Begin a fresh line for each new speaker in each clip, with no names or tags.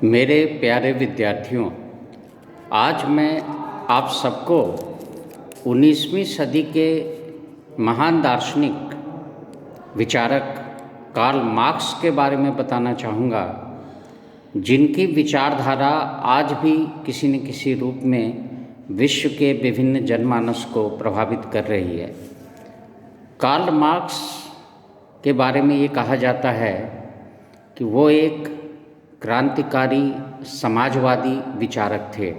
मेरे प्यारे विद्यार्थियों, आज मैं आप सबको 19वीं सदी के महान दार्शनिक विचारक कार्ल मार्क्स के बारे में बताना चाहूँगा, जिनकी विचारधारा आज भी किसी न किसी रूप में विश्व के विभिन्न जनमानस को प्रभावित कर रही है। कार्ल मार्क्स के बारे में ये कहा जाता है कि वो एक क्रांतिकारी समाजवादी विचारक थे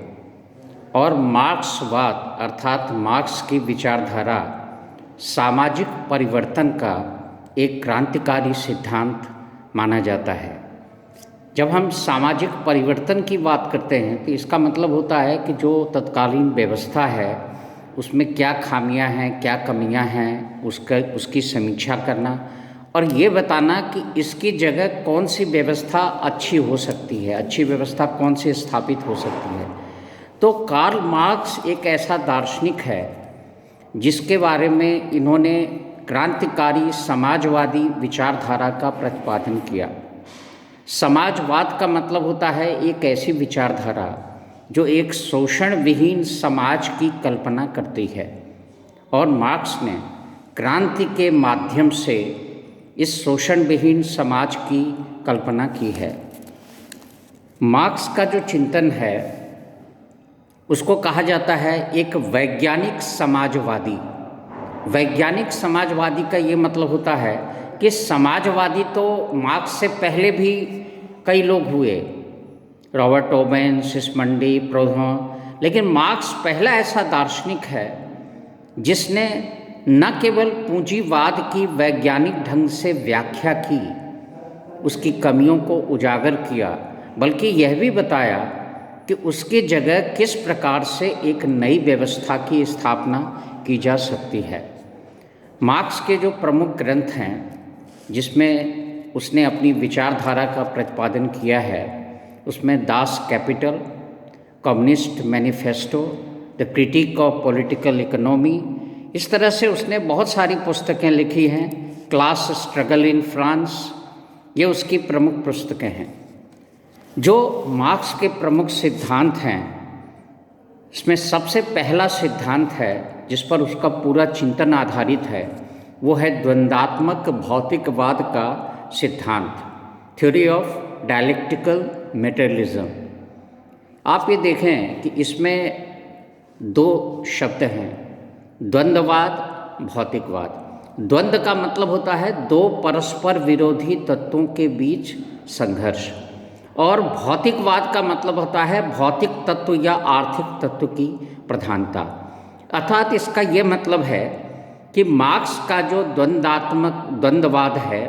और मार्क्सवाद अर्थात मार्क्स की विचारधारा सामाजिक परिवर्तन का एक क्रांतिकारी सिद्धांत माना जाता है। जब हम सामाजिक परिवर्तन की बात करते हैं तो इसका मतलब होता है कि जो तत्कालीन व्यवस्था है उसमें क्या खामियां हैं, क्या कमियां हैं, उसकी समीक्षा करना और ये बताना कि इसकी जगह कौन सी व्यवस्था अच्छी हो सकती है, अच्छी व्यवस्था कौन सी स्थापित हो सकती है। तो कार्ल मार्क्स एक ऐसा दार्शनिक है जिसके बारे में इन्होंने क्रांतिकारी समाजवादी विचारधारा का प्रतिपादन किया। समाजवाद का मतलब होता है एक ऐसी विचारधारा जो एक शोषण विहीन समाज की कल्पना करती है और मार्क्स ने क्रांति के माध्यम से इस शोषण विहीन समाज की कल्पना की है। मार्क्स का जो चिंतन है उसको कहा जाता है एक वैज्ञानिक समाजवादी। वैज्ञानिक समाजवादी का ये मतलब होता है कि समाजवादी तो मार्क्स से पहले भी कई लोग हुए, रॉबर्ट ओवेन, सिस्मंडी, प्रोudhon, लेकिन मार्क्स पहला ऐसा दार्शनिक है जिसने न केवल पूंजीवाद की वैज्ञानिक ढंग से व्याख्या की, उसकी कमियों को उजागर किया, बल्कि यह भी बताया कि उसकी जगह किस प्रकार से एक नई व्यवस्था की स्थापना की जा सकती है। मार्क्स के जो प्रमुख ग्रंथ हैं जिसमें उसने अपनी विचारधारा का प्रतिपादन किया है, उसमें Das Kapital, communist manifesto, the critic of political economy, इस तरह से उसने बहुत सारी पुस्तकें लिखी हैं। क्लास स्ट्रगल इन फ्रांस, ये उसकी प्रमुख पुस्तकें हैं। जो मार्क्स के प्रमुख सिद्धांत हैं, इसमें सबसे पहला सिद्धांत है जिस पर उसका पूरा चिंतन आधारित है, वो है द्वंद्वात्मक भौतिकवाद का सिद्धांत, थ्योरी ऑफ डायलेक्टिकल मटेरियलिज्म। आप ये देखें कि इसमें दो शब्द हैं, द्वंद्ववाद, भौतिकवाद। द्वंद्व का मतलब होता है दो परस्पर विरोधी तत्वों के बीच संघर्ष, और भौतिकवाद का मतलब होता है भौतिक तत्व या आर्थिक तत्व की प्रधानता। अर्थात इसका ये मतलब है कि मार्क्स का जो द्वंद्ववाद है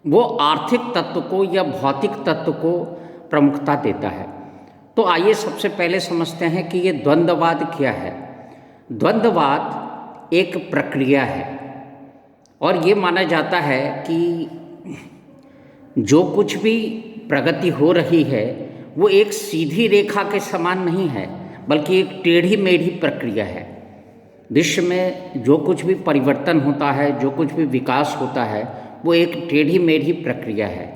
वो आर्थिक तत्व को या भौतिक तत्व को प्रमुखता देता है। तो आइए सबसे पहले समझते हैं कि ये द्वंद्ववाद क्या है। द्वंद्ववाद एक प्रक्रिया है और ये माना जाता है कि जो कुछ भी प्रगति हो रही है वो एक सीधी रेखा के समान नहीं है, बल्कि एक टेढ़ी मेढ़ी प्रक्रिया है। विश्व में जो कुछ भी परिवर्तन होता है, जो कुछ भी विकास होता है, वो एक टेढ़ी मेढ़ी प्रक्रिया है।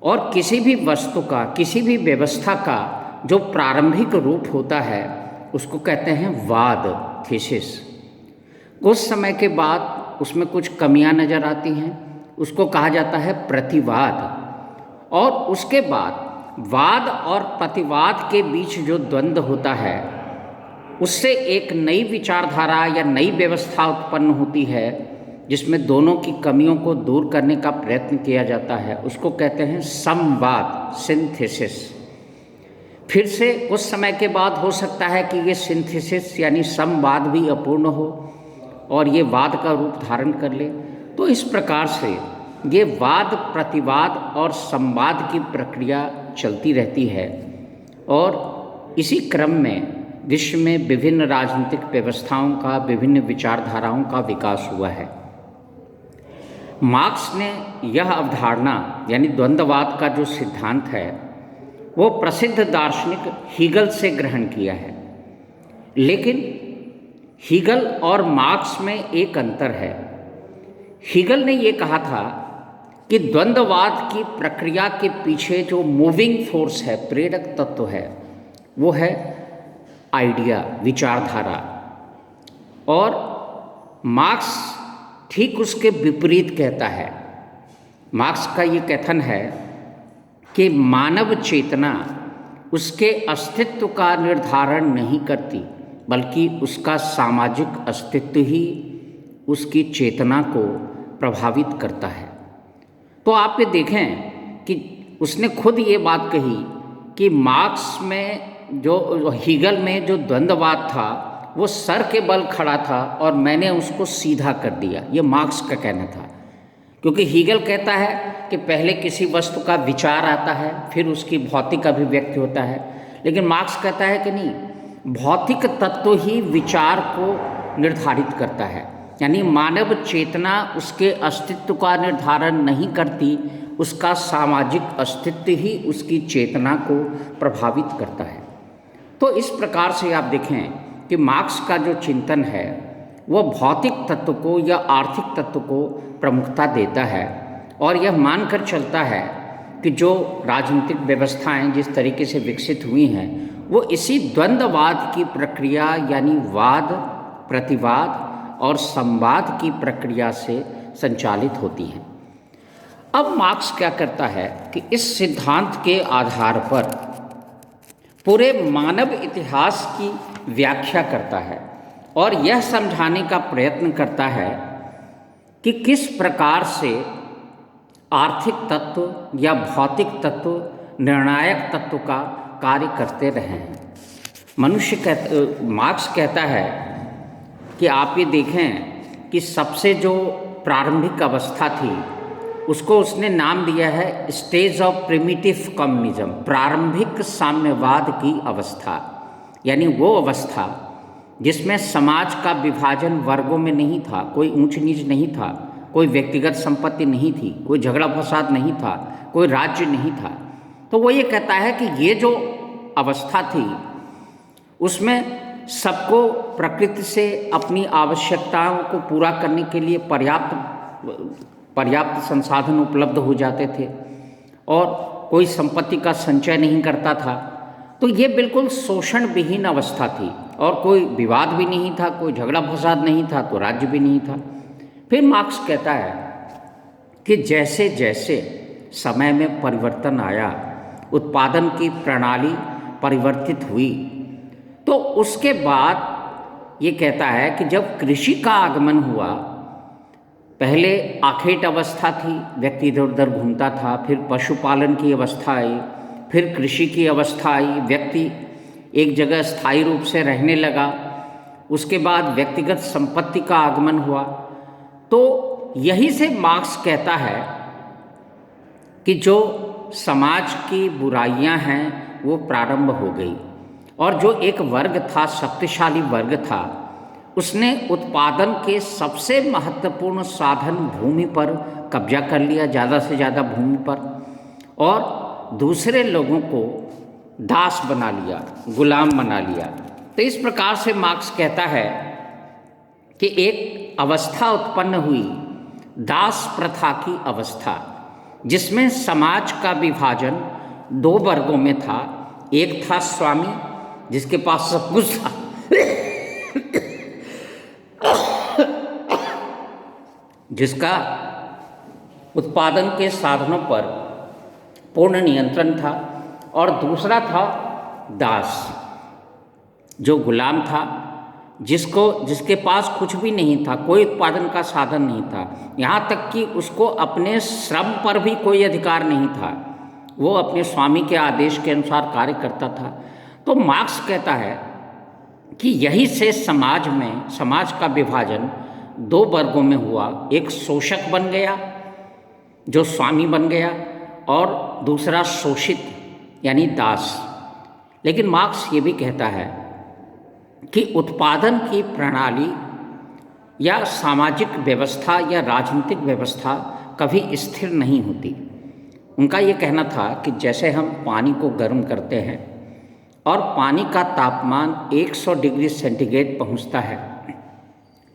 और किसी भी वस्तु का, किसी भी व्यवस्था का जो प्रारंभिक रूप होता है उसको कहते हैं वाद, थीसिस। कुछ समय के बाद उसमें कुछ कमियां नज़र आती हैं, उसको कहा जाता है प्रतिवाद। और उसके बाद वाद और प्रतिवाद के बीच जो द्वंद्व होता है उससे एक नई विचारधारा या नई व्यवस्था उत्पन्न होती है जिसमें दोनों की कमियों को दूर करने का प्रयत्न किया जाता है, उसको कहते हैं समवाद, सिंथेसिस। फिर से कुछ समय के बाद हो सकता है कि ये सिंथेसिस यानी समवाद भी अपूर्ण हो और ये वाद का रूप धारण कर ले। तो इस प्रकार से ये वाद, प्रतिवाद और संवाद की प्रक्रिया चलती रहती है और इसी क्रम में विश्व में विभिन्न राजनीतिक व्यवस्थाओं का, विभिन्न विचारधाराओं का विकास हुआ है। मार्क्स ने यह अवधारणा यानी द्वंद्ववाद का जो सिद्धांत है वो प्रसिद्ध दार्शनिक हीगल से ग्रहण किया है, लेकिन हीगल और मार्क्स में एक अंतर है। हीगल ने ये कहा था कि द्वंद्ववाद की प्रक्रिया के पीछे जो मूविंग फोर्स है, प्रेरक तत्व है, वो है आइडिया, विचारधारा। और मार्क्स ठीक उसके विपरीत कहता है। मार्क्स का ये कथन है कि मानव चेतना उसके अस्तित्व का निर्धारण नहीं करती, बल्कि उसका सामाजिक अस्तित्व ही उसकी चेतना को प्रभावित करता है। तो आप ये देखें कि उसने खुद ये बात कही कि मार्क्स में जो हीगल में जो द्वंद्ववाद था वो सर के बल खड़ा था और मैंने उसको सीधा कर दिया, ये मार्क्स का कहना था। क्योंकि हीगल कहता है कि पहले किसी वस्तु का विचार आता है, फिर उसकी भौतिक अभिव्यक्ति होता है, लेकिन मार्क्स कहता है कि नहीं, भौतिक तत्व ही विचार को निर्धारित करता है। यानी मानव चेतना उसके अस्तित्व का निर्धारण नहीं करती, उसका सामाजिक अस्तित्व ही उसकी चेतना को प्रभावित करता है। तो इस प्रकार से आप देखें कि मार्क्स का जो चिंतन है वो भौतिक तत्व को या आर्थिक तत्व को प्रमुखता देता है और यह मानकर चलता है कि जो राजनीतिक व्यवस्थाएं जिस तरीके से विकसित हुई हैं वो इसी द्वंद्ववाद की प्रक्रिया यानी वाद, प्रतिवाद और संवाद की प्रक्रिया से संचालित होती हैं। अब मार्क्स क्या करता है कि इस सिद्धांत के आधार पर पूरे मानव इतिहास की व्याख्या करता है और यह समझाने का प्रयत्न करता है कि किस प्रकार से आर्थिक तत्व या भौतिक तत्व निर्णायक तत्व का कार्य करते रहे हैं। मार्क्स कहता है कि आप ये देखें कि सबसे जो प्रारंभिक अवस्था थी उसको उसने नाम दिया है स्टेज ऑफ प्रिमिटिव कम्युनिज्म, प्रारंभिक साम्यवाद की अवस्था। यानी वो अवस्था जिसमें समाज का विभाजन वर्गों में नहीं था, कोई ऊंच नीच नहीं था, कोई व्यक्तिगत संपत्ति नहीं थी, कोई झगड़ा फसाद नहीं था, कोई राज्य नहीं था। तो वो ये कहता है कि ये जो अवस्था थी उसमें सबको प्रकृति से अपनी आवश्यकताओं को पूरा करने के लिए पर्याप्त संसाधन उपलब्ध हो जाते थे और कोई संपत्ति का संचय नहीं करता था। तो ये बिल्कुल शोषण विहीन अवस्था थी और कोई विवाद भी नहीं था, कोई झगड़ा फसाद नहीं था, तो राज्य भी नहीं था। फिर मार्क्स कहता है कि जैसे जैसे समय में परिवर्तन आया, उत्पादन की प्रणाली परिवर्तित हुई, तो उसके बाद ये कहता है कि जब कृषि का आगमन हुआ, पहले आखेट अवस्था थी, व्यक्ति इधर उधर घूमता था, फिर पशुपालन की अवस्था आई, फिर कृषि की अवस्था आई, व्यक्ति एक जगह स्थायी रूप से रहने लगा, उसके बाद व्यक्तिगत संपत्ति का आगमन हुआ। तो यही से मार्क्स कहता है कि जो समाज की बुराइयां हैं वो प्रारंभ हो गई और जो एक वर्ग था, शक्तिशाली वर्ग था, उसने उत्पादन के सबसे महत्वपूर्ण साधन भूमि पर कब्जा कर लिया, ज़्यादा से ज़्यादा भूमि पर, और दूसरे लोगों को दास बना लिया, गुलाम बना लिया। तो इस प्रकार से मार्क्स कहता है कि एक अवस्था उत्पन्न हुई, दास प्रथा की अवस्था, जिसमें समाज का विभाजन दो वर्गों में था। एक था स्वामी जिसके पास सब कुछ था जिसका उत्पादन के साधनों पर पूर्ण नियंत्रण था, और दूसरा था दास जो गुलाम था, जिसके पास कुछ भी नहीं था, कोई उत्पादन का साधन नहीं था, यहाँ तक कि उसको अपने श्रम पर भी कोई अधिकार नहीं था, वो अपने स्वामी के आदेश के अनुसार कार्य करता था। तो मार्क्स कहता है कि यही से समाज का विभाजन दो वर्गों में हुआ, एक शोषक बन गया जो स्वामी बन गया और दूसरा शोषित यानी दास। लेकिन मार्क्स ये भी कहता है कि उत्पादन की प्रणाली या सामाजिक व्यवस्था या राजनीतिक व्यवस्था कभी स्थिर नहीं होती। उनका ये कहना था कि जैसे हम पानी को गर्म करते हैं और पानी का तापमान 100 डिग्री सेंटीग्रेड पहुंचता है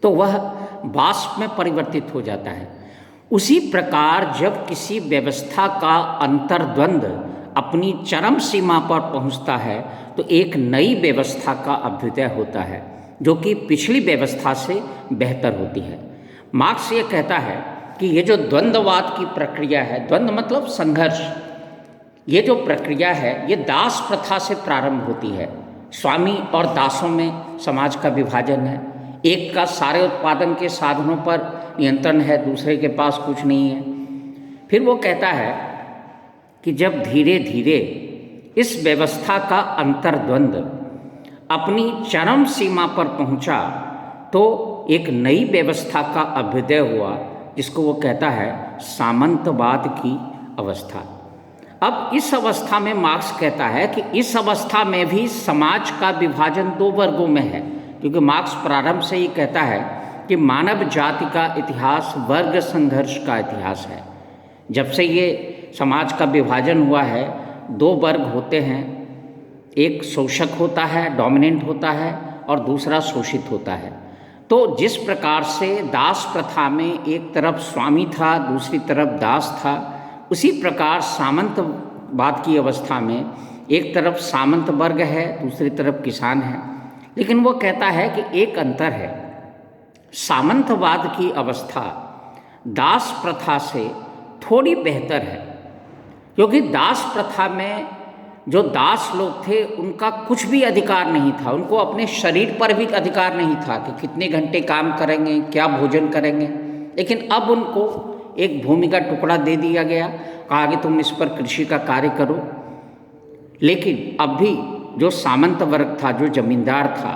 तो वह वाष्प में परिवर्तित हो जाता है। उसी प्रकार जब किसी व्यवस्था का अंतर्द्वंद अपनी चरम सीमा पर पहुंचता है तो एक नई व्यवस्था का अभ्युदय होता है जो कि पिछली व्यवस्था से बेहतर होती है। मार्क्स ये कहता है कि ये जो द्वंद्ववाद की प्रक्रिया है, द्वंद्व मतलब संघर्ष, ये जो प्रक्रिया है ये दास प्रथा से प्रारंभ होती है। स्वामी और दासों में समाज का विभाजन है। एक का सारे उत्पादन के साधनों पर नियंत्रण है, दूसरे के पास कुछ नहीं है। फिर वो कहता है कि जब धीरे धीरे इस व्यवस्था का अंतर्द्वंद अपनी चरम सीमा पर पहुंचा तो एक नई व्यवस्था का अभ्युदय हुआ जिसको वो कहता है सामंतवाद की अवस्था। अब इस अवस्था में मार्क्स कहता है कि इस अवस्था में भी समाज का विभाजन दो वर्गों में है, क्योंकि मार्क्स प्रारंभ से ही कहता है कि मानव जाति का इतिहास वर्ग संघर्ष का इतिहास है। जब से ये समाज का विभाजन हुआ है, दो वर्ग होते हैं, एक शोषक होता है, डोमिनेंट होता है, और दूसरा शोषित होता है। तो जिस प्रकार से दास प्रथा में एक तरफ स्वामी था, दूसरी तरफ दास था, उसी प्रकार सामंतवाद की अवस्था में एक तरफ सामंत वर्ग है, दूसरी तरफ किसान है। लेकिन वो कहता है कि एक अंतर है, सामंतवाद की अवस्था दास प्रथा से थोड़ी बेहतर है, क्योंकि दास प्रथा में जो दास लोग थे उनका कुछ भी अधिकार नहीं था, उनको अपने शरीर पर भी अधिकार नहीं था कि कितने घंटे काम करेंगे, क्या भोजन करेंगे। लेकिन अब उनको एक भूमि का टुकड़ा दे दिया गया, कहा कि तुम इस पर कृषि का कार्य करो। लेकिन अब भी जो सामंत वर्ग था, जो जमींदार था,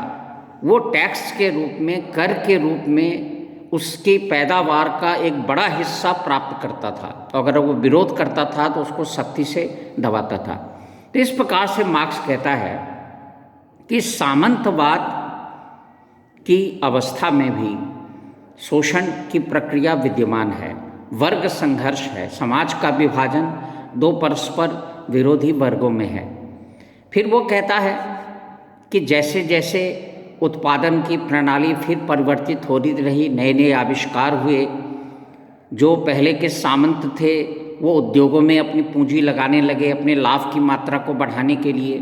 वो टैक्स के रूप में, कर के रूप में उसकी पैदावार का एक बड़ा हिस्सा प्राप्त करता था। तो अगर वो विरोध करता था तो उसको सख्ती से दबाता था। तो इस प्रकार से मार्क्स कहता है कि सामंतवाद की अवस्था में भी शोषण की प्रक्रिया विद्यमान है, वर्ग संघर्ष है, समाज का विभाजन दो परस्पर विरोधी वर्गों में है। फिर वो कहता है कि जैसे जैसे उत्पादन की प्रणाली फिर परिवर्तित होती रही, नए नए आविष्कार हुए, जो पहले के सामंत थे वो उद्योगों में अपनी पूंजी लगाने लगे अपने लाभ की मात्रा को बढ़ाने के लिए।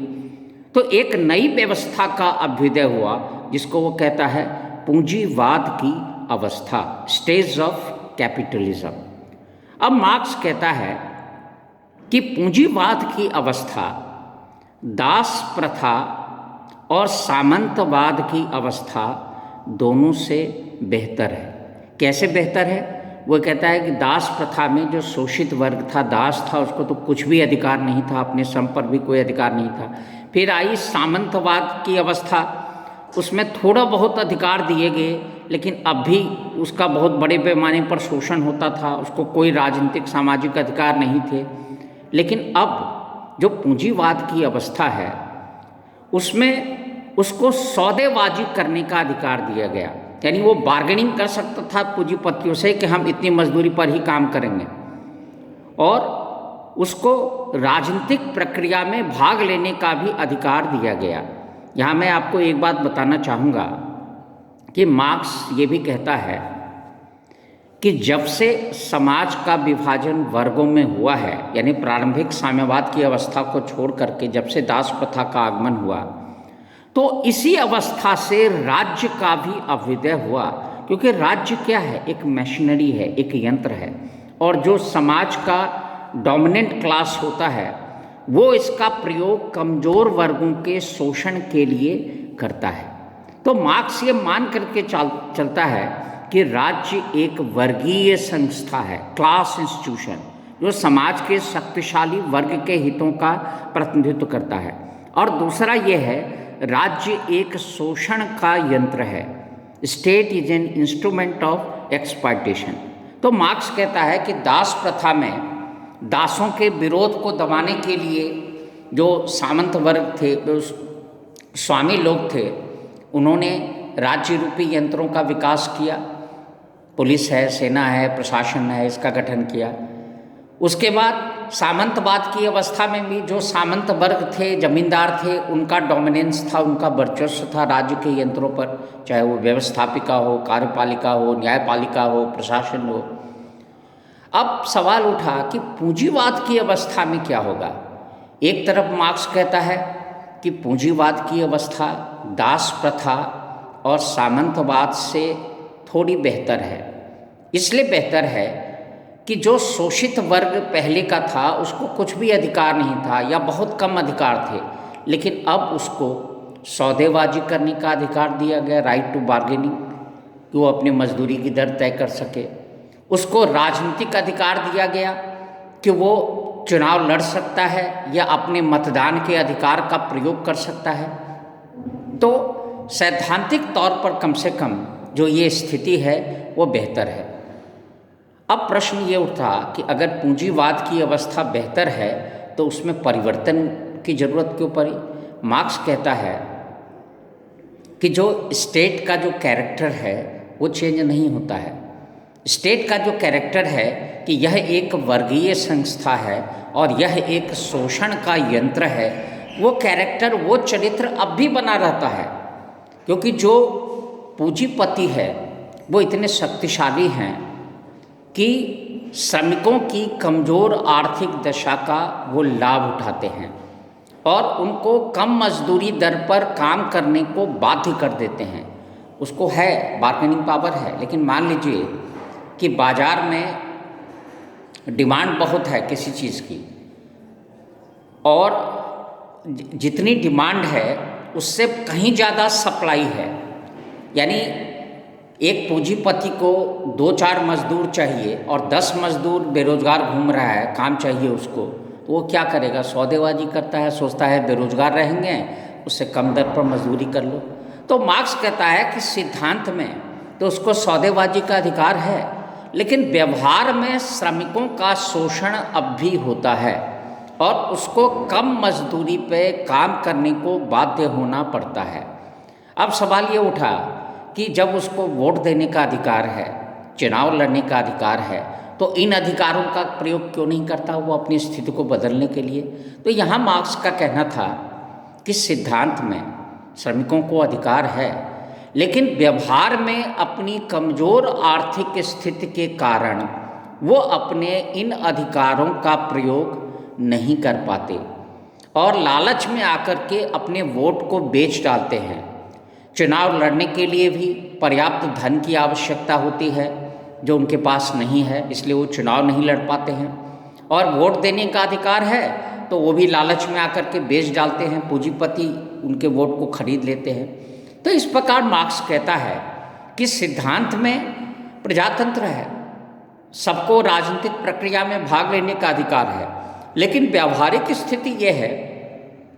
तो एक नई व्यवस्था का अभ्युदय हुआ जिसको वो कहता है पूंजीवाद की अवस्था, स्टेज ऑफ कैपिटलिज्म। अब मार्क्स कहता है कि पूंजीवाद की अवस्था दास प्रथा और सामंतवाद की अवस्था दोनों से बेहतर है। कैसे बेहतर है? वो कहता है कि दास प्रथा में जो शोषित वर्ग था, दास था, उसको तो कुछ भी अधिकार नहीं था, अपने श्रम पर भी कोई अधिकार नहीं था। फिर आई सामंतवाद की अवस्था, उसमें थोड़ा बहुत अधिकार दिए गए, लेकिन अब भी उसका बहुत बड़े पैमाने पर शोषण होता था, उसको कोई राजनीतिक सामाजिक अधिकार नहीं थे। लेकिन अब जो पूंजीवाद की अवस्था है उसमें उसको सौदेबाजी करने का अधिकार दिया गया, यानी वो बार्गेनिंग कर सकता था पूंजीपतियों से कि हम इतनी मजदूरी पर ही काम करेंगे, और उसको राजनीतिक प्रक्रिया में भाग लेने का भी अधिकार दिया गया। यहाँ मैं आपको एक बात बताना चाहूँगा कि मार्क्स ये भी कहता है कि जब से समाज का विभाजन वर्गों में हुआ है, यानी प्रारंभिक साम्यवाद की अवस्था को छोड़ करके जब से दास प्रथा का आगमन हुआ, तो इसी अवस्था से राज्य का भी अभ्युदय हुआ। क्योंकि राज्य क्या है? एक मशीनरी है, एक यंत्र है, और जो समाज का डोमिनेंट क्लास होता है वो इसका प्रयोग कमज़ोर वर्गों के शोषण के लिए करता है। तो मार्क्स ये मान करके चलता है कि राज्य एक वर्गीय संस्था है, क्लास इंस्टीट्यूशन, जो समाज के शक्तिशाली वर्ग के हितों का प्रतिनिधित्व करता है। और दूसरा ये है, राज्य एक शोषण का यंत्र है, state is an instrument of exploitation. तो मार्क्स कहता है कि दास प्रथा में दासों के विरोध को दबाने के लिए जो सामंत वर्ग थे, जो स्वामी लोग थे, उन्होंने राज्य रूपी यंत्रों का विकास किया, पुलिस है, सेना है, प्रशासन है, इसका गठन किया। उसके बाद सामंतवाद की अवस्था में भी जो सामंत वर्ग थे, जमींदार थे, उनका डोमिनेंस था, उनका वर्चस्व था राज्य के यंत्रों पर, चाहे वो व्यवस्थापिका हो, कार्यपालिका हो, न्यायपालिका हो, प्रशासन हो। अब सवाल उठा कि पूंजीवाद की अवस्था में क्या होगा। एक तरफ मार्क्स कहता है कि पूंजीवाद की अवस्था दास प्रथा और सामंतवाद से थोड़ी बेहतर है। इसलिए बेहतर है कि जो शोषित वर्ग पहले का था उसको कुछ भी अधिकार नहीं था या बहुत कम अधिकार थे, लेकिन अब उसको सौदेबाजी करने का अधिकार दिया गया, राइट टू बार्गेनिंग, कि वो अपनी मजदूरी की दर तय कर सके। उसको राजनीतिक अधिकार दिया गया कि वो चुनाव लड़ सकता है या अपने मतदान के अधिकार का प्रयोग कर सकता है। तो सैद्धांतिक तौर पर कम से कम जो ये स्थिति है वो बेहतर है। अब प्रश्न ये उठा कि अगर पूंजीवाद की अवस्था बेहतर है तो उसमें परिवर्तन की जरूरत क्यों पड़ी। मार्क्स कहता है कि जो स्टेट का जो कैरेक्टर है वो चेंज नहीं होता है। स्टेट का जो कैरेक्टर है कि यह एक वर्गीय संस्था है और यह एक शोषण का यंत्र है, वो कैरेक्टर, वो चरित्र अब भी बना रहता है, क्योंकि जो पूंजीपति है वो इतने शक्तिशाली हैं कि श्रमिकों की कमज़ोर आर्थिक दशा का वो लाभ उठाते हैं और उनको कम मजदूरी दर पर काम करने को बाध्य कर देते हैं। उसको है बार्गेनिंग पावर है, लेकिन मान लीजिए कि बाज़ार में डिमांड बहुत है किसी चीज़ की और जितनी डिमांड है उससे कहीं ज़्यादा सप्लाई है, यानी एक पूंजीपति को 2-4 मजदूर चाहिए और 10 मजदूर बेरोजगार घूम रहा है, काम चाहिए उसको, तो वो क्या करेगा, सौदेबाजी करता है, सोचता है बेरोजगार रहेंगे उससे कम दर पर मजदूरी कर लो। तो मार्क्स कहता है कि सिद्धांत में तो उसको सौदेबाजी का अधिकार है, लेकिन व्यवहार में श्रमिकों का शोषण अब भी होता है और उसको कम मजदूरी पे काम करने को बाध्य होना पड़ता है। अब सवाल ये उठा कि जब उसको वोट देने का अधिकार है, चुनाव लड़ने का अधिकार है, तो इन अधिकारों का प्रयोग क्यों नहीं करता वो अपनी स्थिति को बदलने के लिए। तो यहाँ मार्क्स का कहना था कि सिद्धांत में श्रमिकों को अधिकार है, लेकिन व्यवहार में अपनी कमज़ोर आर्थिक स्थिति के कारण वो अपने इन अधिकारों का प्रयोग नहीं कर पाते और लालच में आकर के अपने वोट को बेच डालते हैं। चुनाव लड़ने के लिए भी पर्याप्त धन की आवश्यकता होती है जो उनके पास नहीं है, इसलिए वो चुनाव नहीं लड़ पाते हैं। और वोट देने का अधिकार है तो वो भी लालच में आकर के बेच डालते हैं, पूंजीपति उनके वोट को खरीद लेते हैं। तो इस प्रकार मार्क्स कहता है कि सिद्धांत में प्रजातंत्र है, सबको राजनीतिक प्रक्रिया में भाग लेने का अधिकार है, लेकिन व्यावहारिक स्थिति यह है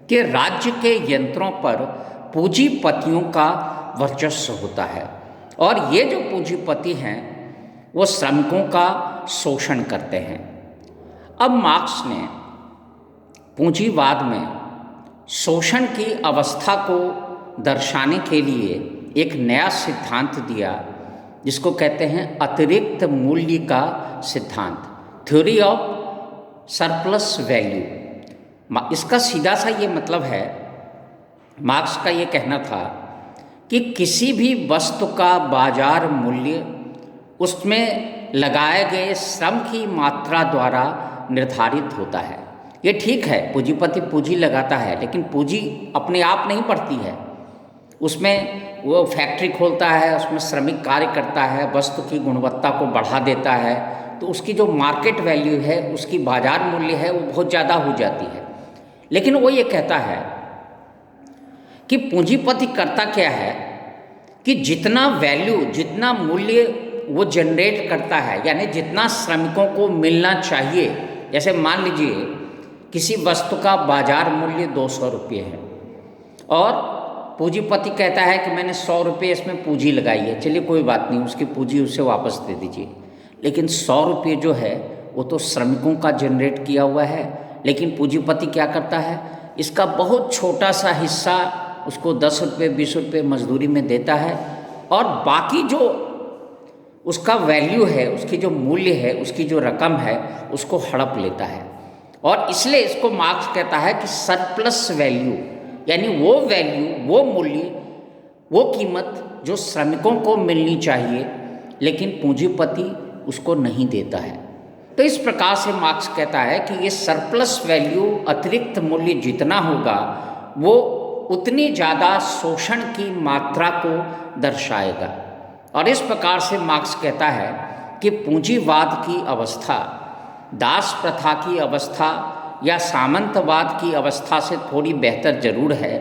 कि राज्य के यंत्रों पर पूंजीपतियों का वर्चस्व होता है और ये जो पूंजीपति हैं वो श्रमिकों का शोषण करते हैं। अब मार्क्स ने पूंजीवाद में शोषण की अवस्था को दर्शाने के लिए एक नया सिद्धांत दिया जिसको कहते हैं अतिरिक्त मूल्य का सिद्धांत, थ्योरी ऑफ सरप्लस वैल्यू। इसका सीधा सा ये मतलब है, मार्क्स का ये कहना था कि किसी भी वस्तु का बाजार मूल्य उसमें लगाए गए श्रम की मात्रा द्वारा निर्धारित होता है। ये ठीक है, पूंजीपति पूंजी लगाता है, लेकिन पूंजी अपने आप नहीं बढ़ती है। उसमें वो फैक्ट्री खोलता है, उसमें श्रमिक कार्य करता है, वस्तु की गुणवत्ता को बढ़ा देता है, तो उसकी जो मार्केट वैल्यू है, उसकी बाजार मूल्य है, वो बहुत ज़्यादा हो जाती है। लेकिन वो ये कहता है कि पूंजीपति करता क्या है कि जितना वैल्यू, जितना मूल्य वो जनरेट करता है, यानी जितना श्रमिकों को मिलना चाहिए, जैसे मान लीजिए किसी वस्तु का बाजार मूल्य 200 रुपये है और पूंजीपति कहता है कि मैंने 100 रुपये इसमें पूंजी लगाई है, चलिए कोई बात नहीं, उसकी पूंजी उसे वापस दे दीजिए। लेकिन 100 रुपये जो है वो तो श्रमिकों का जनरेट किया हुआ है, लेकिन पूंजीपति क्या करता है, इसका बहुत छोटा सा हिस्सा उसको 10 रुपये 20 रुपये मजदूरी में देता है और बाकी जो उसका वैल्यू है, उसकी जो मूल्य है, उसकी जो रकम है, उसको हड़प लेता है। और इसलिए इसको मार्क्स कहता है कि सरप्लस वैल्यू, यानी वो वैल्यू, वो मूल्य, वो कीमत जो श्रमिकों को मिलनी चाहिए लेकिन पूंजीपति उसको नहीं देता है। तो इस प्रकार से मार्क्स कहता है कि ये सरप्लस वैल्यू, अतिरिक्त मूल्य जितना होगा वो उतनी ज़्यादा शोषण की मात्रा को दर्शाएगा। और इस प्रकार से मार्क्स कहता है कि पूंजीवाद की अवस्था दास प्रथा की अवस्था या सामंतवाद की अवस्था से थोड़ी बेहतर जरूर है,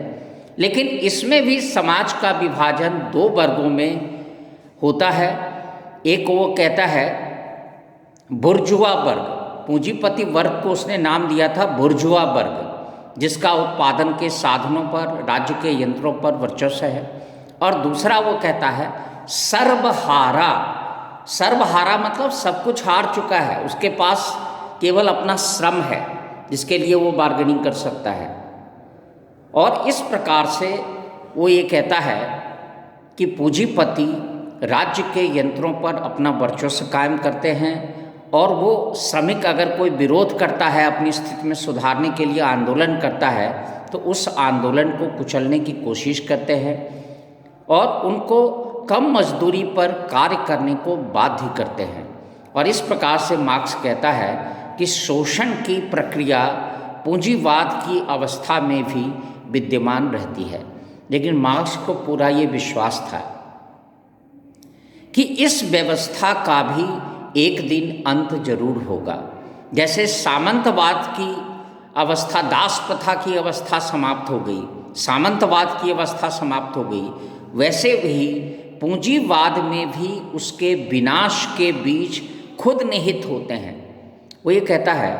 लेकिन इसमें भी समाज का विभाजन दो वर्गों में होता है। एक वो कहता है बुर्जुआ वर्ग, पूंजीपति वर्ग को उसने नाम दिया था बुर्जुआ वर्ग, जिसका उत्पादन के साधनों पर, राज्य के यंत्रों पर वर्चस्व है। और दूसरा वो कहता है सर्वहारा। सर्वहारा मतलब सब कुछ हार चुका है, उसके पास केवल अपना श्रम है जिसके लिए वो बार्गेनिंग कर सकता है। और इस प्रकार से वो ये कहता है कि पूंजीपति राज्य के यंत्रों पर अपना वर्चस्व कायम करते हैं और वो श्रमिक अगर कोई विरोध करता है, अपनी स्थिति में सुधारने के लिए आंदोलन करता है, तो उस आंदोलन को कुचलने की कोशिश करते हैं और उनको कम मजदूरी पर कार्य करने को बाध्य करते हैं। और इस प्रकार से मार्क्स कहता है कि शोषण की प्रक्रिया पूंजीवाद की अवस्था में भी विद्यमान रहती है। लेकिन मार्क्स को पूरा ये विश्वास था कि इस व्यवस्था का भी एक दिन अंत जरूर होगा। जैसे सामंतवाद की अवस्था, दास प्रथा की अवस्था समाप्त हो गई, सामंतवाद की अवस्था समाप्त हो गई, वैसे ही पूंजीवाद में भी उसके विनाश के बीच खुद निहित होते हैं। वो ये कहता है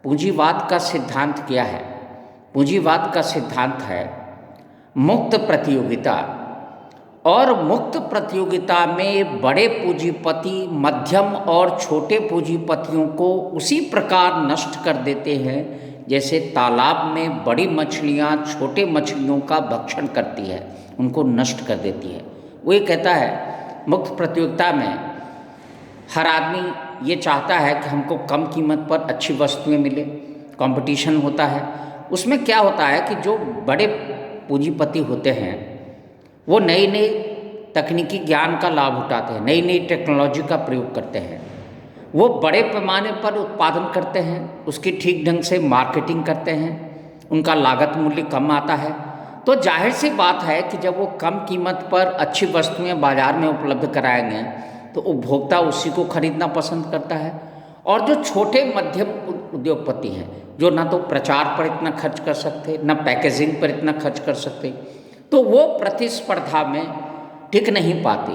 पूंजीवाद का सिद्धांत क्या है? पूंजीवाद का सिद्धांत है मुक्त प्रतियोगिता, और मुक्त प्रतियोगिता में बड़े पूंजीपति मध्यम और छोटे पूंजीपतियों को उसी प्रकार नष्ट कर देते हैं जैसे तालाब में बड़ी मछलियाँ छोटे मछलियों का भक्षण करती है, उनको नष्ट कर देती है। वो ये कहता है मुक्त प्रतियोगिता में हर आदमी ये चाहता है कि हमको कम कीमत पर अच्छी वस्तुएं मिले, कंपटीशन होता है। उसमें क्या होता है कि जो बड़े पूंजीपति होते हैं वो नई नई तकनीकी ज्ञान का लाभ उठाते हैं, नई नई टेक्नोलॉजी का प्रयोग करते हैं, वो बड़े पैमाने पर उत्पादन करते हैं, उसकी ठीक ढंग से मार्केटिंग करते हैं, उनका लागत मूल्य कम आता है। तो जाहिर सी बात है कि जब वो कम कीमत पर अच्छी वस्तुएं बाजार में उपलब्ध कराएंगे तो उपभोक्ता उसी को खरीदना पसंद करता है। और जो छोटे मध्यम उद्योगपति हैं, जो ना तो प्रचार पर इतना खर्च कर सकते, ना पैकेजिंग पर इतना खर्च कर सकते, तो वो प्रतिस्पर्धा में टिक नहीं पाते।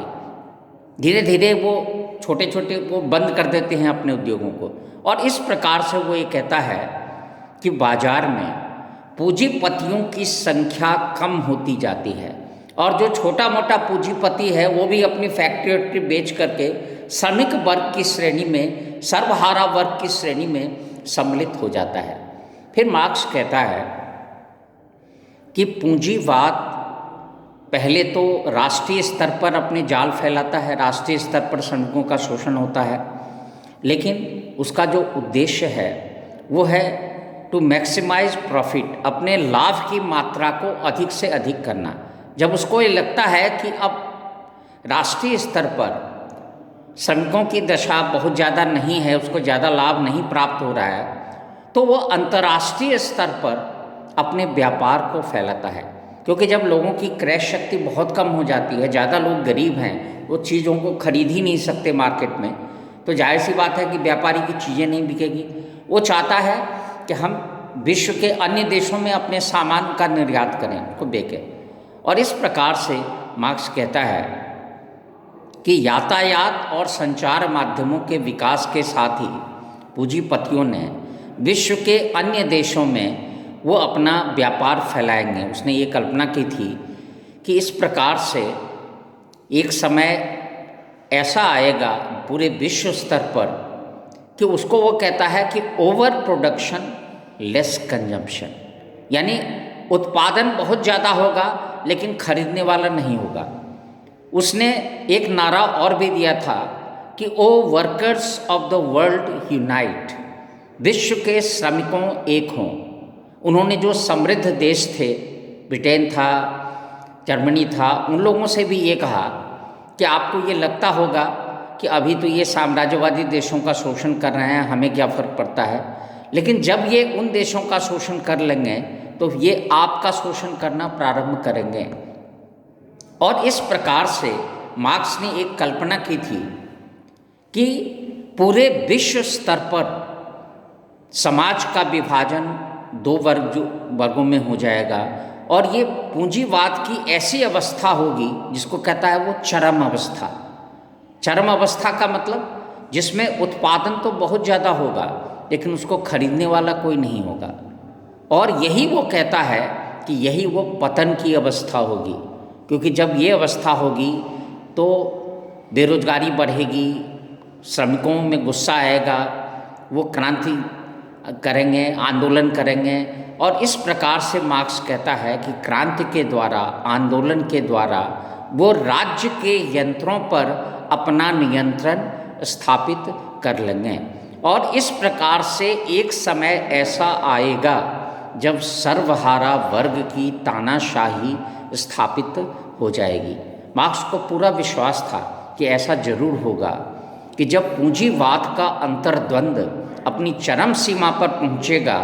धीरे धीरे वो छोटे छोटे वो बंद कर देते हैं अपने उद्योगों को। और इस प्रकार से वो ये कहता है कि बाजार में पूंजीपतियों की संख्या कम होती जाती है और जो छोटा मोटा पूंजीपति है वो भी अपनी फैक्ट्री बेच करके श्रमिक वर्ग की श्रेणी में, सर्वहारा वर्ग की श्रेणी में सम्मिलित हो जाता है। फिर मार्क्स कहता है कि पूंजीवाद पहले तो राष्ट्रीय स्तर पर अपने जाल फैलाता है, राष्ट्रीय स्तर पर श्रमिकों का शोषण होता है, लेकिन उसका जो उद्देश्य है वो है टू मैक्सिमाइज प्रॉफिट, अपने लाभ की मात्रा को अधिक से अधिक करना। जब उसको ये लगता है कि अब राष्ट्रीय स्तर पर श्रमिकों की दशा बहुत ज़्यादा नहीं है, उसको ज़्यादा लाभ नहीं प्राप्त हो रहा है, तो वो अंतर्राष्ट्रीय स्तर पर अपने व्यापार को फैलाता है। क्योंकि जब लोगों की क्रय शक्ति बहुत कम हो जाती है, ज़्यादा लोग गरीब हैं, वो चीज़ों को खरीद ही नहीं सकते मार्केट में, तो जाहिर सी बात है कि व्यापारी की चीज़ें नहीं बिकेगी। वो चाहता है कि हम विश्व के अन्य देशों में अपने सामान का निर्यात करें, उसको बेचें। और इस प्रकार से मार्क्स कहता है कि यातायात और संचार माध्यमों के विकास के साथ ही पूंजीपतियों ने विश्व के अन्य देशों में वो अपना व्यापार फैलाएंगे। उसने ये कल्पना की थी कि इस प्रकार से एक समय ऐसा आएगा पूरे विश्व स्तर पर कि उसको वो कहता है कि ओवर प्रोडक्शन लेस कंजम्पशन, यानी उत्पादन बहुत ज़्यादा होगा लेकिन खरीदने वाला नहीं होगा। उसने एक नारा और भी दिया था कि O workers of the world unite, विश्व के श्रमिकों एक हों। उन्होंने जो समृद्ध देश थे, ब्रिटेन था, जर्मनी था, उन लोगों से भी ये कहा कि आपको ये लगता होगा कि अभी तो ये साम्राज्यवादी देशों का शोषण कर रहे हैं, हमें क्या फ़र्क पड़ता है। लेकिन जब ये उन देशों का शोषण कर लेंगे तो ये आपका शोषण करना प्रारंभ करेंगे। और इस प्रकार से मार्क्स ने एक कल्पना की थी कि पूरे विश्व स्तर पर समाज का विभाजन दो वर्गों में हो जाएगा और ये पूंजीवाद की ऐसी अवस्था होगी जिसको कहता है वो चरम अवस्था। चरम अवस्था का मतलब जिसमें उत्पादन तो बहुत ज़्यादा होगा लेकिन उसको खरीदने वाला कोई नहीं होगा। और यही वो कहता है कि यही वो पतन की अवस्था होगी, क्योंकि जब ये अवस्था होगी तो बेरोजगारी बढ़ेगी, श्रमिकों में गुस्सा आएगा, वो क्रांति करेंगे, आंदोलन करेंगे। और इस प्रकार से मार्क्स कहता है कि क्रांति के द्वारा, आंदोलन के द्वारा वो राज्य के यंत्रों पर अपना नियंत्रण स्थापित कर लेंगे। और इस प्रकार से एक समय ऐसा आएगा जब सर्वहारा वर्ग की तानाशाही स्थापित हो जाएगी। मार्क्स को पूरा विश्वास था कि ऐसा जरूर होगा कि जब पूंजीवाद का अंतर्द्वंद अपनी चरम सीमा पर पहुंचेगा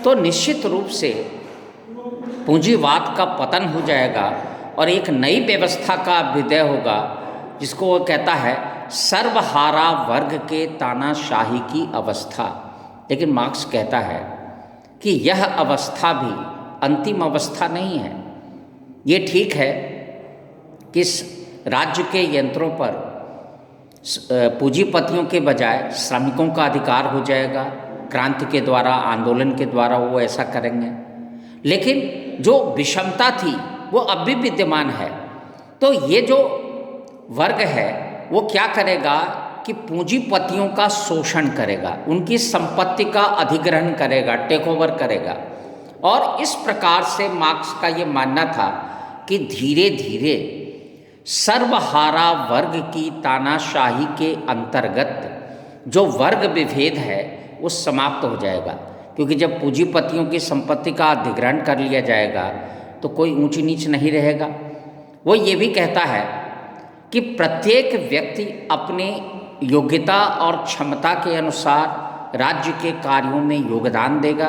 तो निश्चित रूप से पूंजीवाद का पतन हो जाएगा और एक नई व्यवस्था का अभ्युदय होगा जिसको वो कहता है सर्वहारा वर्ग के तानाशाही की अवस्था। लेकिन मार्क्स कहता है कि यह अवस्था भी अंतिम अवस्था नहीं है। ये ठीक है कि राज्य के यंत्रों पर पूंजीपतियों के बजाय श्रमिकों का अधिकार हो जाएगा, क्रांति के द्वारा, आंदोलन के द्वारा वो ऐसा करेंगे। लेकिन जो विषमता थी वो अब भी विद्यमान है। तो ये जो वर्ग है वो क्या करेगा कि पूंजीपतियों का शोषण करेगा, उनकी संपत्ति का अधिग्रहण करेगा, टेक ओवर करेगा। और इस प्रकार से मार्क्स का ये मानना था कि धीरे धीरे सर्वहारा वर्ग की तानाशाही के अंतर्गत जो वर्ग विभेद है वो समाप्त हो जाएगा, क्योंकि जब पूंजीपतियों की संपत्ति का अधिग्रहण कर लिया जाएगा तो कोई ऊंच नीच नहीं रहेगा। वो ये भी कहता है कि प्रत्येक व्यक्ति अपने योग्यता और क्षमता के अनुसार राज्य के कार्यों में योगदान देगा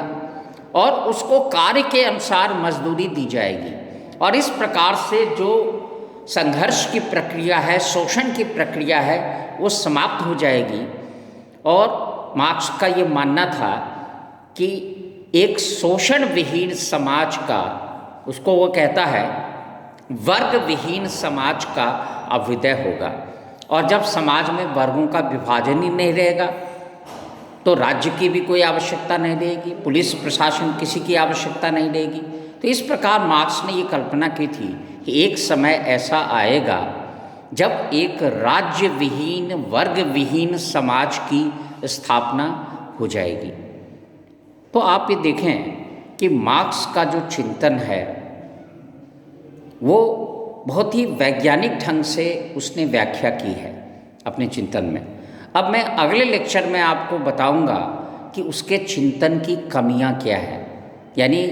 और उसको कार्य के अनुसार मजदूरी दी जाएगी। और इस प्रकार से जो संघर्ष की प्रक्रिया है, शोषण की प्रक्रिया है, वो समाप्त हो जाएगी। और मार्क्स का ये मानना था कि एक शोषण विहीन समाज का, उसको वो कहता है वर्ग विहीन समाज का अभ्युदय होगा। और जब समाज में वर्गों का विभाजन ही नहीं रहेगा तो राज्य की भी कोई आवश्यकता नहीं रहेगी, पुलिस प्रशासन किसी की आवश्यकता नहीं रहेगी। तो इस प्रकार मार्क्स ने ये कल्पना की थी कि एक समय ऐसा आएगा जब एक राज्य विहीन, वर्ग विहीन समाज की स्थापना हो जाएगी। तो आप ये देखें कि मार्क्स का जो चिंतन है वो बहुत ही वैज्ञानिक ढंग से उसने व्याख्या की है अपने चिंतन में। अब मैं अगले लेक्चर में आपको बताऊंगा कि उसके चिंतन की कमियां क्या है, यानी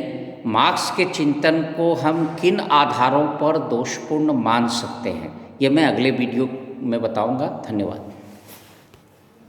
मार्क्स के चिंतन को हम किन आधारों पर दोषपूर्ण मान सकते हैं। ये मैं अगले वीडियो में बताऊंगा। धन्यवाद।